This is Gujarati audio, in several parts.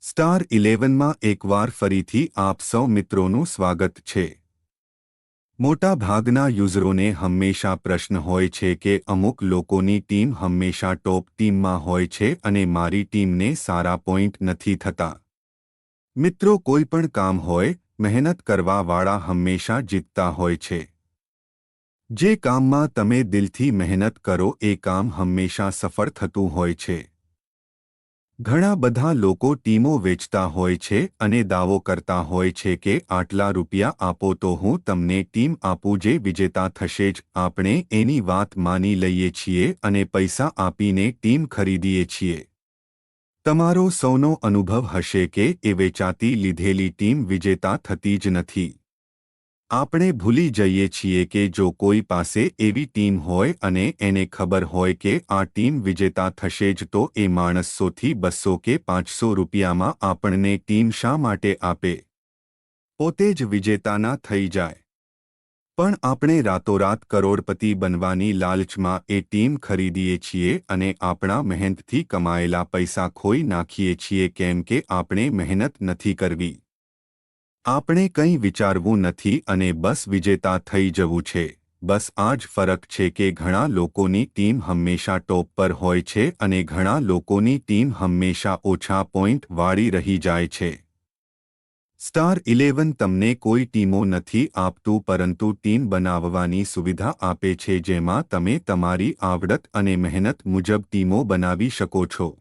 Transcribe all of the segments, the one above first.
સ્ટાર 11માં એકવાર ફરીથી આપ સૌ મિત્રોનું સ્વાગત છે। મોટા ભાગના યુઝરોને હંમેશા પ્રશ્ન હોય છે કે અમુક લોકોની ટીમ હંમેશા ટોપ ટીમમાં હોય છે અને મારી ટીમને સારા પોઈન્ટ નથી થતા। મિત્રો, કોઈ પણ કામ હોય, મહેનત કરવાવાળા હંમેશા જીતતા હોય છે। જે કામમાં તમે દિલથી મહેનત કરો એ કામ હંમેશા સફળ થતું હોય છે। ઘણા બધા લોકો ટીમો વેચતા હોય છે અને દાવો કરતા હોય છે કે આટલા રૂપિયા આપો તો હું તમને ટીમ આપું જે વિજેતા થશે જ। આપણે એની વાત માની લઈએ છીએ અને પૈસા આપીને ટીમ ખરીદીએ છીએ। તમારો સૌનો અનુભવ હશે કે એ વેચાતી લીધેલી ટીમ વિજેતા થતી જ નથી। આપણે ભૂલી જઈએ છીએ કે જો કોઈ પાસે એવી ટીમ હોય અને એને ખબર હોય કે આ ટીમ વિજેતા થશે જ તો એ માણસ 100થી 200 કે 500 રૂપિયામાં આપણને ટીમ શા માટે આપે? પોતે જ વિજેતા ના થઈ જાય। પણ આપણે રાતોરાત કરોડપતિ બનવાની લાલચમાં એ ટીમ ખરીદીએ છીએ અને આપણા મહેનતથી કમાયેલા પૈસા ખોઈ નાખીએ છીએ કેમ કે આપણે મહેનત નથી કરવી। આપણે કંઈ વિચારવું નથી અને બસ વિજેતા થઈ જવું છે। બસ આ જ ફરક છે કે ઘણા લોકોની ટીમ હંમેશા ટોપ પર હોય છે અને ઘણા લોકોની ટીમ હંમેશા ઓછા પોઈન્ટ વાળી રહી જાય છે। સ્ટાર 11 તમને કોઈ ટીમો નથી આપતું પરંતુ ટીમ બનાવવાની સુવિધા આપે છે જેમાં તમે તમારી આવડત અને મહેનત મુજબ ટીમો બનાવી શકો છો।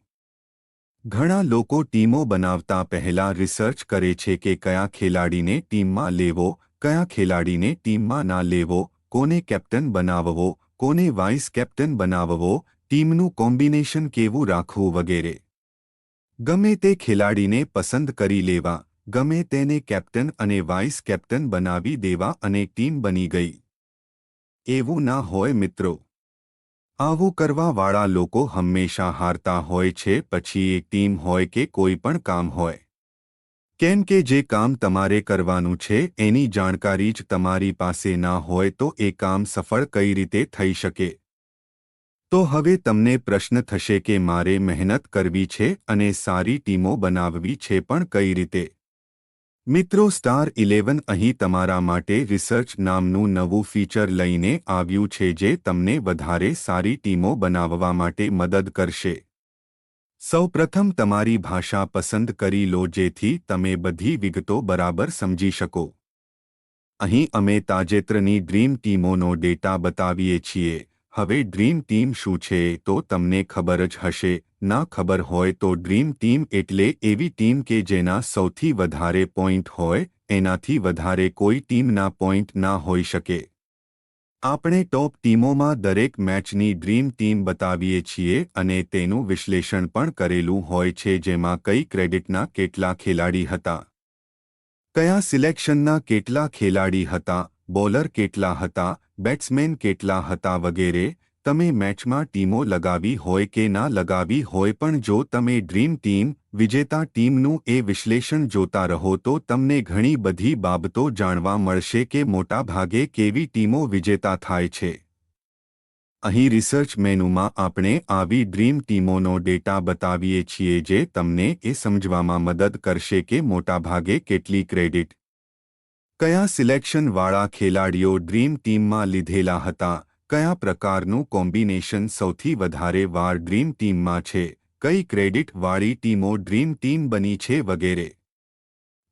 ઘણા લોકો ટીમો બનાવતા પહેલા રિસર્ચ કરે છે કે કયા ખેલાડીને ટીમમાં લેવો, કયા ખેલાડીને ટીમમાં ના લેવો, કોને કેપ્ટન બનાવવો, કોને વાઇસ કેપ્ટન બનાવવો, ટીમનું કોમ્બિનેશન કેવું રાખવું વગેરે। ગમે તે ખેલાડીને પસંદ કરી લેવા, ગમે તેને કેપ્ટન અને વાઇસ કેપ્ટન બનાવી દેવા અને ટીમ બની ગઈ। એવું ના હોય મિત્રો। આવું કરવાવાળા લોકો હંમેશા હારતા હોય છે પછી એ ટીમ હોય કે કોઈ પણ કામ હોય। કેમ કે જે કામ તમારે કરવાનું છે એની જાણકારી જ તમારી પાસે ના હોય તો એ કામ સફળ કઈ રીતે થઈ શકે? તો હવે તમને પ્રશ્ન થશે કે મારે મહેનત કરવી છે અને સારી ટીમો બનાવવી છે પણ કઈ રીતે? મિત્રો, સ્ટાર 11 અહીં તમારા માટે રિસર્ચ નામનું નવું ફીચર લઈને આવ્યું છે જે તમને વધારે સારી ટીમો બનાવવા માટે મદદ કરશે। સૌપ્રથમ તમારી ભાષા પસંદ કરી લો જેથી તમે બધી વિગતો બરાબર સમજી શકો। અહીં અમે તાજેતરની ડ્રીમ ટીમોનો ડેટા બતાવીએ છીએ। હવે ડ્રીમ ટીમ શું છે તો તમને ખબર જ હશે। ના ખબર હોય તો ડ્રીમ ટીમ એટલે એવી ટીમ કે જેના સૌથી વધારે પોઈન્ટ હોય, એનાથી વધારે કોઈ ટીમના પોઈન્ટ ના હોઈ શકે। આપણે ટોપ ટીમોમાં દરેક મેચની ડ્રીમ ટીમ બતાવીએ છીએ અને તેનું વિશ્લેષણ પણ કરેલું હોય છે જેમાં કઈ ક્રેડિટના કેટલા ખેલાડી હતા, કયા સિલેક્શનના કેટલા ખેલાડી હતા, બોલર કેટલા હતા, બેટ્સમેન કેટલા હતા વગેરે। તમે મેચમાં ટીમો લગાવી હોય કે ના લગાવી હોય પણ જો તમે ડ્રીમ ટીમ, વિજેતા ટીમનું એ વિશ્લેષણ જોતા રહો તો તમને ઘણી બધી બાબતો જાણવા મળશે કે મોટાભાગે કેવી ટીમો વિજેતા થાય છે। અહીં રિસર્ચ મેનુમાં આપણે આવી ડ્રીમ ટીમોનો ડેટા બતાવીએ છીએ જે તમને એ સમજવામાં મદદ કરશે કે મોટાભાગે કેટલી ક્રેડિટ, કયા સિલેક્શનવાળા ખેલાડીઓ ડ્રીમ ટીમમાં લીધેલા હતા, કયા પ્રકારનું કોમ્બિનેશન સૌથી વધારે વાર ડ્રીમ ટીમમાં છે, કઈ ક્રેડિટવાળી ટીમો ડ્રીમ ટીમ બની છે વગેરે।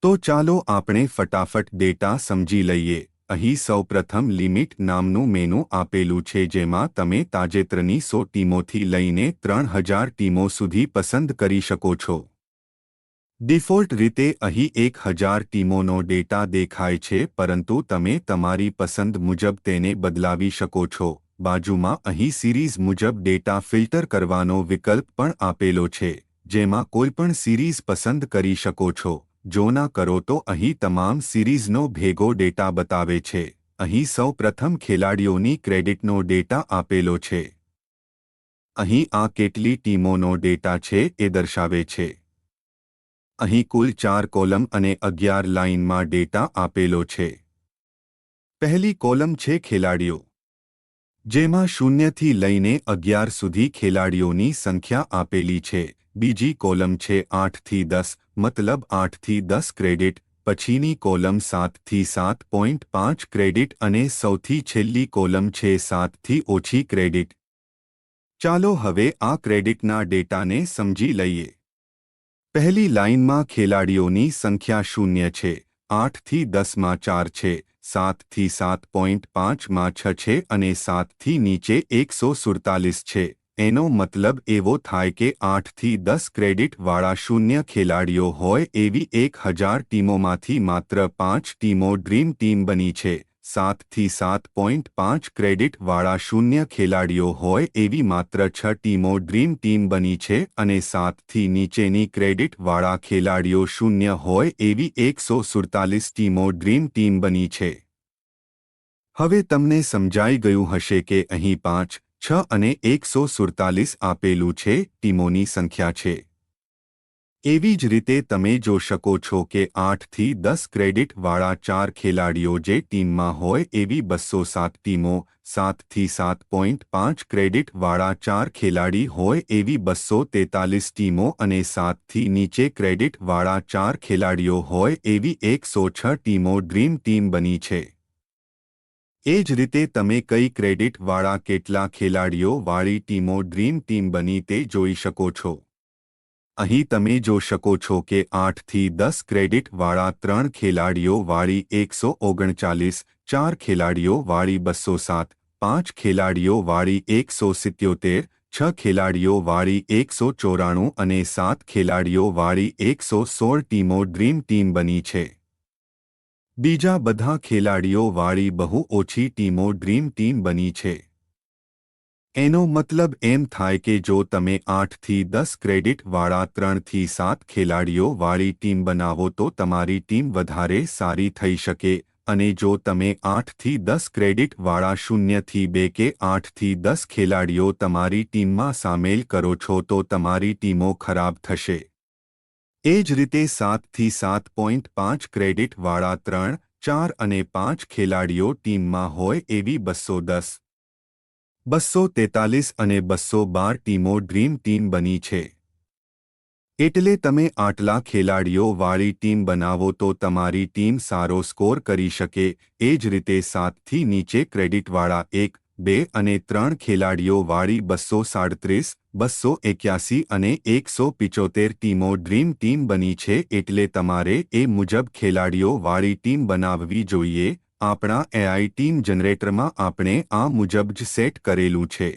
તો ચાલો આપણે ફટાફટ ડેટા સમજી લઈએ। અહીં સૌપ્રથમ લિમિટ નામનું મેનુ આપેલું છે જેમાં તમે તાજેતરની 100 ટીમોથી લઈને 3000 ટીમો સુધી પસંદ કરી શકો છો। ડિફોલ્ટ રીતે અહીં 1000 ટીમોનો ડેટા દેખાય છે પરંતુ તમે તમારી પસંદ મુજબ તેને બદલાવી શકો છો। બાજુમાં અહીં સિરીઝ મુજબ ડેટા ફિલ્ટર કરવાનો વિકલ્પ પણ આપેલો છે જેમાં કોઈપણ સિરીઝ પસંદ કરી શકો છો। જો ના કરો તો અહીં તમામ સિરીઝનો ભેગો ડેટા બતાવે છે। અહીં સૌપ્રથમ ખેલાડીઓની ક્રેડિટનો ડેટા આપેલો છે। અહીં આ કેટલી ટીમોનો ડેટા છે એ દર્શાવે છે। અહીં કુલ 4 કોલમ અને 11 લાઇનમાં ડેટા આપેલો છે। પહેલી કોલમ છે ખેલાડીઓ, જેમાં 0થી લઈને 11 સુધી ખેલાડીઓની સંખ્યા આપેલી છે। બીજી કોલમ છે 8 થી 10 મતલબ 8 થી 10 ક્રેડિટ, પછીની કોલમ 7 થી 7.5 ક્રેડિટ અને સૌથી છેલ્લી કોલમ છે 7 થી ઓછી ક્રેડિટ। ચાલો હવે આ ક્રેડિટના ડેટાને સમજી લઈએ। પહેલી લાઇનમાં ખેલાડીઓની સંખ્યા 0 છે, 8 થી 10 માં 4 છે, 7 થી 7.5 માં 6 છે અને 7 થી નીચે 147 છે। એનો મતલબ એવો થાય કે 8 થી 10 ક્રેડિટ વાળા 0 ખેલાડીઓ હોય એવી 1000 ટીમોમાંથી માત્ર 5 ટીમો ડ્રીમ ટીમ બની છે। 7 થી 7.5 ક્રેડિટ વાળા 0 ખેલાડીઓ હોય એવી માત્ર 6 ટીમો ડ્રીમ ટીમ બની છે અને 7 થી નીચેની ક્રેડિટ વાળા ખેલાડીઓ 0 હોય એવી 147 ટીમો ડ્રીમ ટીમ બની છે। હવે તમને સમજાઈ ગયું હશે કે અહીં 5, 6 અને 147 આપેલું છે ટીમોની સંખ્યા છે। એવી જ રીતે તમે જોઈ શકો છો કે 8 થી 10 ક્રેડિટ વાળા 4 ખેલાડીઓ જે ટીમમાં હોય એવી 207 ટીમો, 7 થી 7.5 ક્રેડિટ વાળા 4 ખેલાડી હોય એવી 243 ટીમો અને 7 થી નીચે ક્રેડિટ વાળા 4 ખેલાડીઓ હોય એવી 106 ટીમો ડ્રીમ ટીમ બની છે। એ જ રીતે તમે કઈ ક્રેડિટ વાળા કેટલા ખેલાડીઓ વાળી ટીમો ડ્રીમ ટીમ બની તે જોઈ શકો છો। અહીં તમે જોઈ શકો છો કે 8 થી 10 ક્રેડિટ વાળા 3 ખેલાડીઓ વાળી 139, 4 ખેલાડીઓ વાળી 207, 5 ખેલાડીઓ વાળી 177, 6 ખેલાડીઓ વાળી 194 અને 7 ખેલાડીઓ વાળી 116 ટીમો ડ્રીમ ટીમ બની છે। બીજા બધા ખેલાડીઓ વાળી બહુ ઓછી ટીમો ડ્રીમ ટીમ બની છે। એનો મતલબ એમ થાય કે જો તમે 8 થી 10 ક્રેડિટ વાળા 3 થી 7 ખેલાડીઓ વાળી ટીમ બનાવો તો તમારી ટીમ વધારે સારી થઈ શકે અને જો તમે 8 થી 10 ક્રેડિટ વાળા 0 થી 2 કે 8 થી 10 ખેલાડીઓ તમારી ટીમમાં સામેલ કરો છો તો તમારી ટીમો ખરાબ થશે। એ જ રીતે 7 થી 7.5 ક્રેડિટ વાળા 3, 4 અને 5 ખેલાડીઓ ટીમમાં હોય એવી 210, 243 અને 212 ટીમો ડ્રીમ ટીમ બની છે। એટલે તમે આટલા ખેલાડીઓ વાળી ટીમ બનાવો તો તમારી ટીમ સારો સ્કોર કરી શકે। એ જ રીતે 7 થી નીચે ક્રેડિટ વાળા 1, 2 અને 3 ખેલાડીઓ વાળી 237, 281 અને 175 ટીમો ડ્રીમ ટીમ બની છે। એટલે તમારે એ મુજબ ખેલાડીઓ વાળી ટીમ બનાવવી જોઈએ। આપણા એઆઈ ટીમ જનરેટરમાં આપણે આ મુજબ જ સેટ કરેલું છે।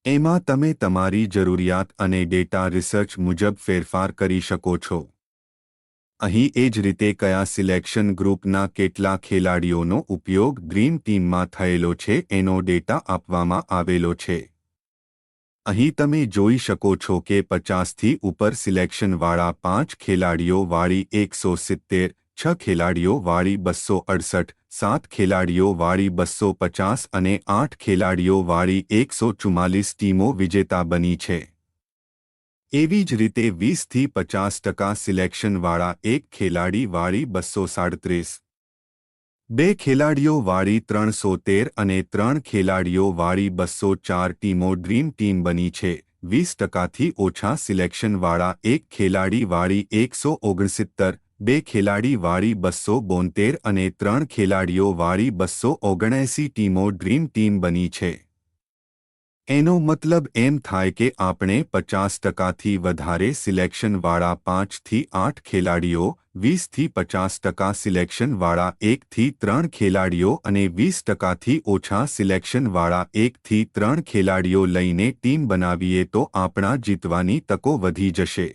એમાં તમે તમારી જરૂરિયાત અને ડેટા રિસર્ચ મુજબ ફેરફાર કરી શકો છો। અહીં એ જ રીતે કયા સિલેક્શન ગ્રુપના કેટલા ખેલાડીઓનો ઉપયોગ ડ્રીમ ટીમમાં થયેલો છે એનો ડેટા આપવામાં આવેલો છે। અહીં તમે જોઈ શકો છો કે 50થી ઉપર સિલેક્શનવાળા 5 ખેલાડીઓ વાળી 170, 6 ખેલાડીઓ વાળી 268, 7 ખેલાડીઓ વાળી 250 અને 8 ખેલાડીઓ વાળી 144 ટીમો વિજેતા બની છે। એવી જ રીતે 20થી 50% સિલેક્શનવાળા 1 ખેલાડી વાળી 237, 2 ખેલાડીઓ વાળી 313 અને 3 ખેલાડીઓ વાળી 204 ટીમો ડ્રીમ ટીમ બની છે। 20%થી ઓછા સિલેક્શનવાળા 1 ખેલાડી વાળી 169, 2 ખેલાડી વાળી 272 અને 3 ખેલાડીઓ વાળી 279 ટીમો ડ્રીમ ટીમ બની છે। એનો મતલબ એમ થાય કે આપણે 50%થી વધારે સિલેક્શનવાળા 5 થી 8 ખેલાડીઓ, 20થી 50% સિલેક્શનવાળા 1 થી 3 ખેલાડીઓ અને 20%થી ઓછા સિલેક્શનવાળા 1 થી 3 ખેલાડીઓ લઈને ટીમ બનાવીએ તો આપણા જીતવાની તકો વધી જશે।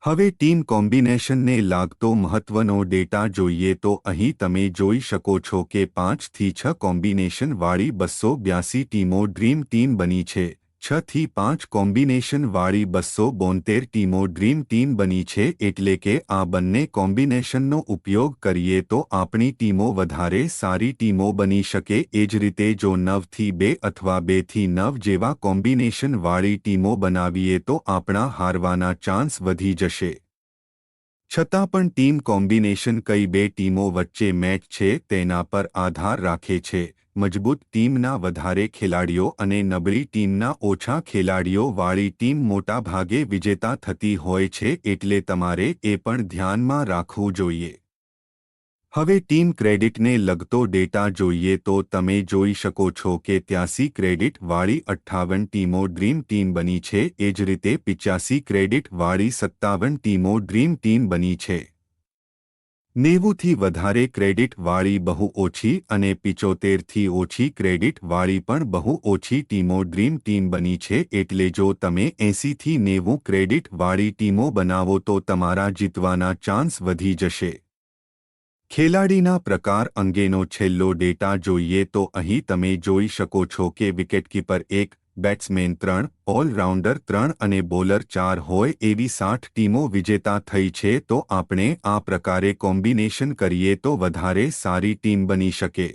હવે ટીમ કોમ્બિનેશનને લાગતો મહત્વનો ડેટા જોઈએ તો અહીં તમે જોઈ શકો છો કે 5 થી 6 કોમ્બિનેશન વાળી 282 ટીમો ડ્રીમ ટીમ બની છે। 6 થી 5 કોમ્બિનેશન વાળી 272 ટીમો ડ્રીમ ટીમ બની છે। એટલે કે આ બંને કોમ્બિનેશનનો ઉપયોગ કરીએ તો આપણી ટીમો વધારે સારી ટીમો બની શકે। એ જ રીતે જો 9 થી 2 અથવા 2 થી 9 જેવા કોમ્બિનેશન વાળી ટીમો બનાવીએ તો આપણા હારવાના ચાન્સ વધી જશે। છતાં પણ ટીમ કોમ્બિનેશન કઈ બે ટીમો વચ્ચે મેચ છે તેના પર આધાર રાખે છે। મજબૂત ટીમના વધારે ખેલાડીઓ અને નબળી ટીમના ઓછા ખેલાડીઓ વાળી ટીમ મોટાભાગે વિજેતા થતી હોય છે, એટલે તમારે એ પણ ધ્યાનમાં રાખવું જોઈએ. હવે ટીમ ક્રેડિટને લગતો ડેટા જોઈએ તો તમે જોઈ શકો છો કે 83 ક્રેડિટ વાળી 58 ટીમો ડ્રીમ ટીમ બની છે, એ જ રીતે 85 ક્રેડિટ વાળી 57 ટીમો ડ્રીમ ટીમ બની છે. 90થી વધારે ક્રેડિટ વાળી બહુ ઓછી અને 75થી ઓછી ક્રેડિટ વાળી પણ બહુ ઓછી ટીમો ડ્રીમ ટીમ બની છે, એટલે જો તમે 80થી 90 ક્રેડિટ વાળી ટીમો બનાવો તો તમારા જીતવાના ચાન્સ વધી જશે. ખેલાડીના પ્રકાર અંગેનો છેલ્લો ડેટા જોઈએ તો અહીં તમે જોઈ શકો છો કે વિકેટકીપર 1, બેટ્સમેન 3, ઓલરાઉન્ડર 3 અને બોલર 4 હોય એવી 60 ટીમો વિજેતા થઈ છે, તો આપણે આ પ્રકારે કોમ્બિનેશન કરીએ તો વધારે સારી ટીમ બની શકે.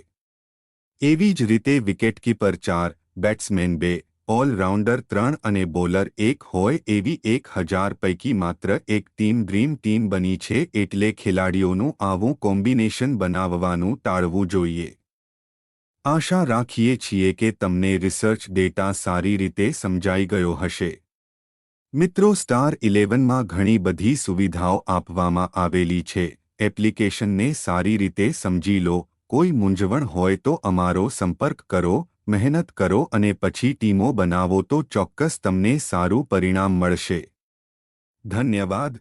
એવી જ રીતે વિકેટકીપર 4, બેટ્સમેન 2, ઓલરાઉન્ડર 3 અને બોલર 1 હોય એવી 1000 પૈકી માત્ર એક ટીમ ડ્રીમ ટીમ બની છે, એટલે ખેલાડીઓનું આવું કોમ્બિનેશન બનાવવાનું ટાળવું જોઈએ. આશા રાખીએ છીએ કે તમને રિસર્ચ ડેટા સારી રીતે સમજાઈ ગયો હશે. મિત્રો, સ્ટાર 11માં ઘણી બધી સુવિધાઓ આપવામાં આવેલી છે. એપ્લિકેશનને સારી રીતે સમજી લો. કોઈ મૂંઝવણ હોય તો અમારો સંપર્ક કરો, મહેનત કરો અને પછી ટીમો બનાવો તો ચોક્કસ તમને સારું પરિણામ મળશે. ધન્યવાદ.